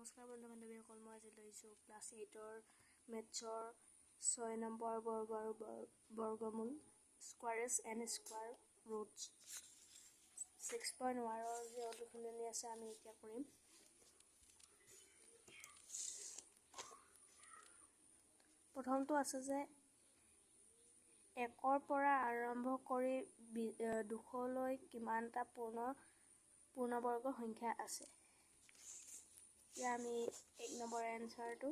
নমস্কাৰ বন্ধু বান্ধৱীসকল, মই আজি লৈছোঁ ক্লাছ 8ৰ মেথছৰ 6 নম্বৰ বৰ্গ আৰু বৰ্গমূল স্কোৱাৰেছ এণ্ড স্কোৱাৰ ৰুটছ 6.1ৰ যি অনুশীলনী আছে আমি এতিয়া কৰিম। প্ৰথমটো আছে যে 1ৰ পৰা আৰম্ভ কৰি 200লৈ কিমানটা পূৰ্ণবৰ্গ সংখ্যা আছে। এতিয়া আমি 1 নম্বৰ এনচাৰটো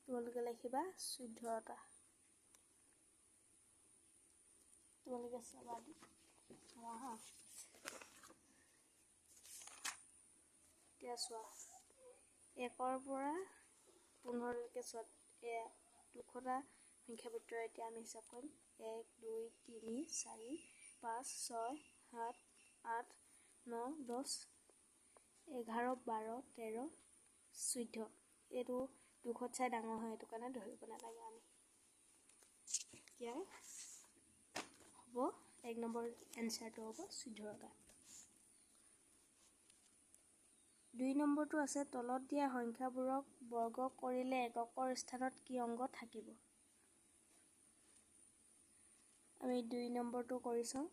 তোমালোকে লিখিবা 14টা। তোমালোকে চাবা হা। এতিয়া চোৱা 1ৰ পৰা 15লৈকে চোৱা, 200টা সংখ্যাৰ ভিতৰত এতিয়া আমি হিচাপ কৰিম 1 2 3 4 5 6 7 8 9 10 11 12 13 14। এইটো 200 চাই ডাঙৰ হয়, এইটো কাৰণে ধৰিব নালাগে আমি। এতিয়া হ'ব 1 নম্বৰ এনচাৰটো হ'ব 14টা। 2 নম্বৰটো আছে তলত দিয়া সংখ্যাবোৰক বৰ্গ কৰিলে এককৰ স্থানত কি অংক থাকিব। আমি 2 নম্বৰটো কৰি চাওঁ।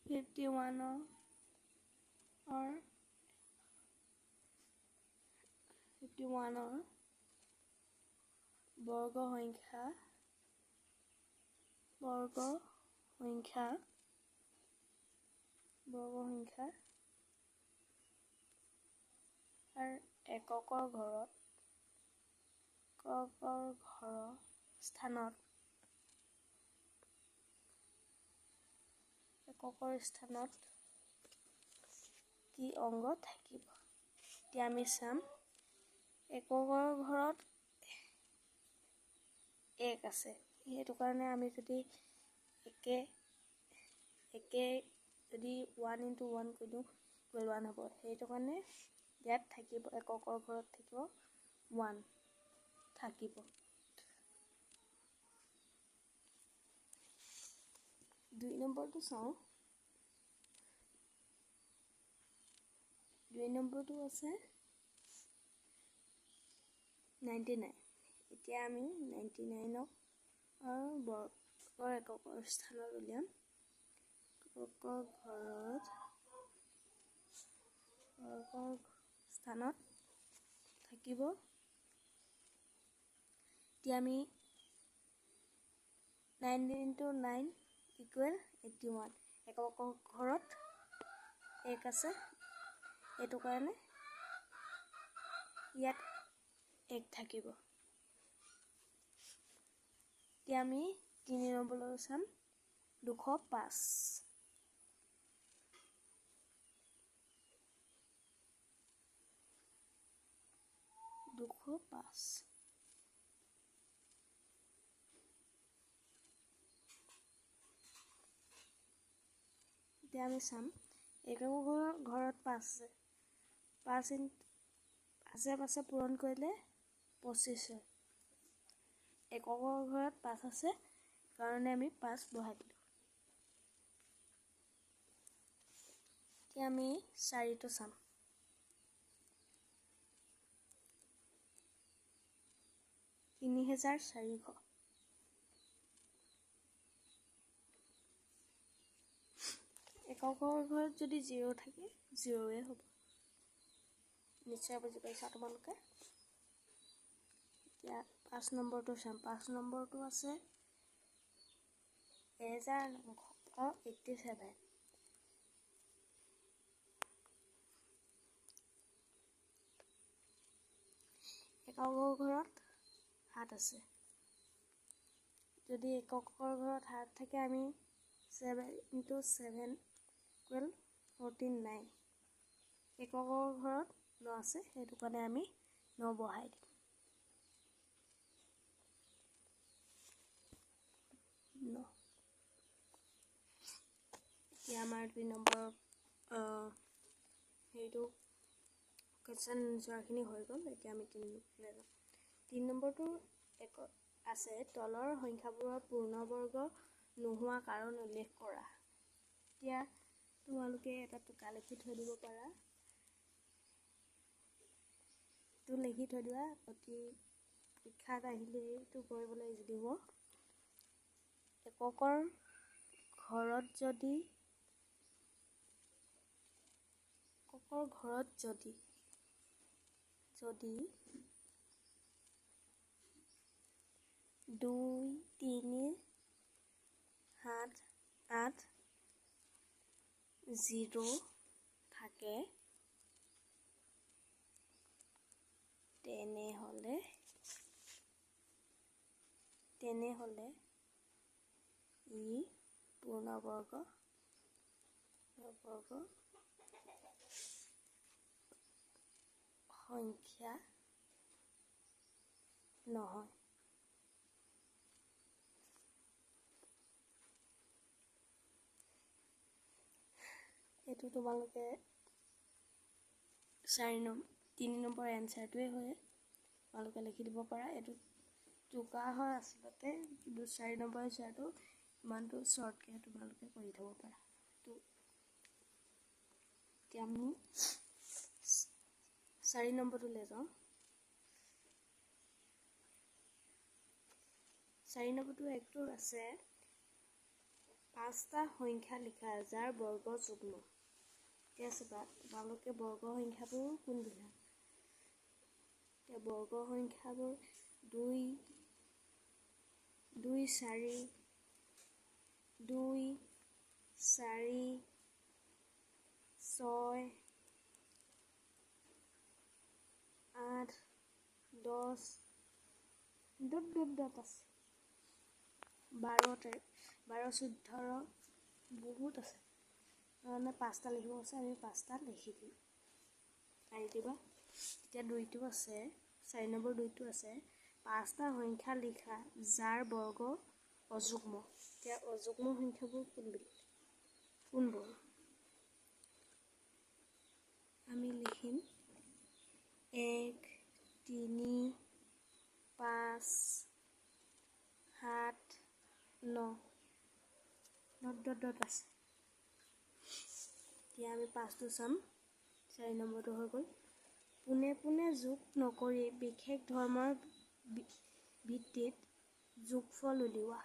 ফিফটি-ওৱানৰ বৰ্গ সংখ্যা আৰু এককৰ স্থানত কি অংক থাকিব। এতিয়া আমি চাম এককৰ ঘৰত 1 আছে, সেইটো কাৰণে আমি যদি একে যদি 1 × 1 কৰি দিওঁ 1 হ'ব। সেইটো কাৰণে ইয়াত থাকিব এককৰ ঘৰত থাকিব 1 থাকিব। 2 নম্বৰটো চাওঁ। 2 নম্বৰটো আছে 99। এতিয়া আমি 99ক বৰ্গৰ এককৰ স্থানত উলিয়াম। এককৰ স্থানত থাকিব। এতিয়া আমি 9 × 9 = 81। এককৰ ঘৰত 1 আছে, সেইটো কাৰণে ইয়াত 1 থাকিব। এতিয়া আমি 3 নম্বৰলৈ চাম 205। 205 এতিয়া আমি চাম এককৰ ঘৰত 5 আছে। 5 আশে-পাশে পূৰণ কৰিলে 25 হয়। এককৰ ঘৰত 5 আছে কাৰণে আমি 5 বহাই দিলোঁ। এতিয়া আমি 4টো চাম। 3400। এককৰ ঘৰত যদি 0 থাকে 0য়ে হ'ব। নিশ্চয় বুজি পাইছা তোমালোকে। এতিয়া 5 নম্বৰটো চাম। 5 নম্বৰটো আছে 1987। এককৰ ঘৰত 7 আছে। যদি এককৰ ঘৰত 7 থাকে আমি 7 × 7 = 49। এককৰ ঘৰত 9 আছে, সেইটো কাৰণে আমি 9 বহাই দিম। 9। এতিয়া আমাৰ 2 নম্বৰ হেৰিটো কুৱেশ্যন এনচাৰখিনি হৈ গ'ল। এতিয়া আমি 3 নম্বৰটো আছে তলৰ সংখ্যাবোৰৰ পূৰ্ণবৰ্গ নোহোৱা কাৰণ উল্লেখ কৰা। এতিয়া তোমালোকে এটা টোকা লিখি থৈ দিব পাৰা। তো লিখি থৈ দিয়া, অতি পৰীক্ষাত আহিলে এইটো কৰিবলৈ ইজি দিব। এককৰ ঘৰত যদি 2, 3, 7, 8, 0 থাকে তেনেহ'লে ই পূৰ্ণবৰ্গ সংখ্যা নহয়। এইটো তোমালোকে 3 নম্বৰ এনচাৰটোৱে হয়, তোমালোকে লিখি দিব পাৰা। এইটো টোকা হয় আচলতে, কিন্তু 4 নম্বৰ এনচাৰটো ইমানটো শ্বৰ্টকৈ তোমালোকে কৰি থ'ব পাৰা। তো এতিয়া আমি 4 নম্বৰটোলৈ যাওঁ। 4 নম্বৰটো একটো আছে 5টা সংখ্যা লিখা যাৰ বৰ্গ যুগ্ম। এতিয়া চাবা তোমালোকে বৰ্গ সংখ্যাবোৰ কোনবিলাক? এতিয়া বৰ্গ সংখ্যাবোৰ 2, 4, 6, 8, 10 ডট আছে, 12, 14 বহুত আছে। মানে 5টা লিখিব আছে, আমি 5টা লিখি দিম। আৰি দিবা। এতিয়া 2টো আছে, 4 নম্বৰ 2টো আছে 5টা সংখ্যা লিখা যাৰ বৰ্গ অযুগ্ম। এতিয়া অযুগ্ম সংখ্যাবোৰ কোনবোৰ? আমি লিখিম 1, 3, 5, 7, 9 ডট আছে। এতিয়া আমি 5টো চাম। 4 নম্বৰটো হৈ গ'ল। পোনে পোনে যোগ নকৰি বিশেষ ধৰ্মৰ ভিত্তিত যোগফল উলিওৱা।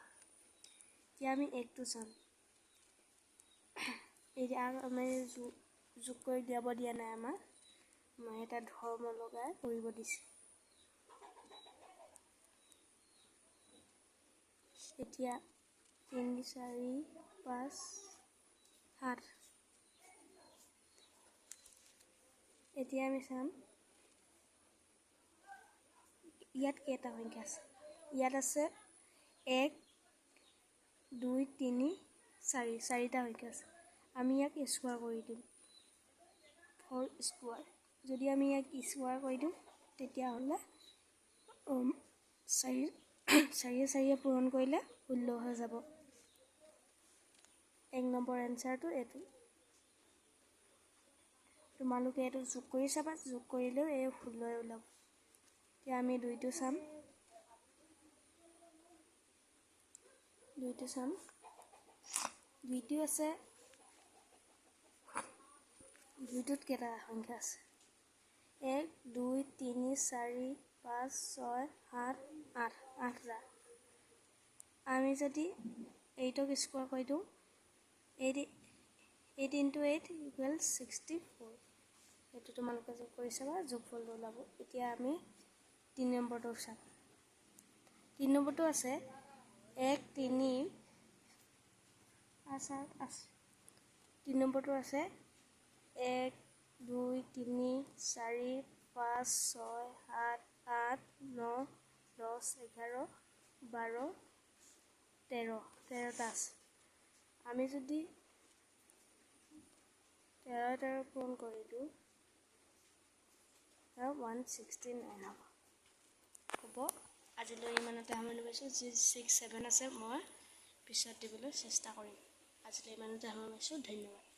এতিয়া আমি 1টো চাম। এতিয়া আমি যোগ কৰি দিয়াব দিয়া নাই আমাৰ এটা ধৰ্ম লগাই কৰিব দিছে। এতিয়া 3, 4, 5, 7। এতিয়া আমি চাম ইয়াত কেইটা সংখ্যা আছে। ইয়াত আছে 1, 2, 3, 4 4টা সংখ্যা আছে। আমি ইয়াক স্কোৱাৰ কৰি দিম, 4 স্কোৱাৰ। যদি আমি ইয়াক স্কোৱাৰ কৰি দিওঁ তেতিয়াহ'লে 4 পূৰণ কৰিলে 16 হৈ যাব। 1 নম্বৰ এনচাৰটো এইটো। তোমালোকে এইটো যোগ কৰি চাবা, যোগ কৰিলেও এই 16 ওলাব। এতিয়া আমি 2টো চাম। 2টো আছে, 2টোত কেইটা সংখ্যা আছে? 1, 2, 3, 4, 5, 6, 7, 8 8টা। আমি যদি 8ক স্কোৱাৰ কৰি দিওঁ 8 × 8 = 64। সেইটো তোমালোকে যোগ কৰি চাবা, যোগফলটো ওলাব। এতিয়া আমি 3 নম্বৰটো চাম। 3 নম্বৰটো আছে 1, 3 আছে। 3 নম্বৰটো আছে 1, 2, 3, 4, 5, 6, 7, 8, 9, 10, 11, 12, 13টা আছে। আমি যদি 13 পূৰণ কৰি দিওঁ 169 হ'ব। আজিলৈ ইমানতে সামৰণি মাৰিছোঁ। যি 6, 7 আছে মই পিছত দিবলৈ চেষ্টা কৰিম। আজিলৈ ইমানতে সামৰণি মাৰিছোঁ। ধন্যবাদ।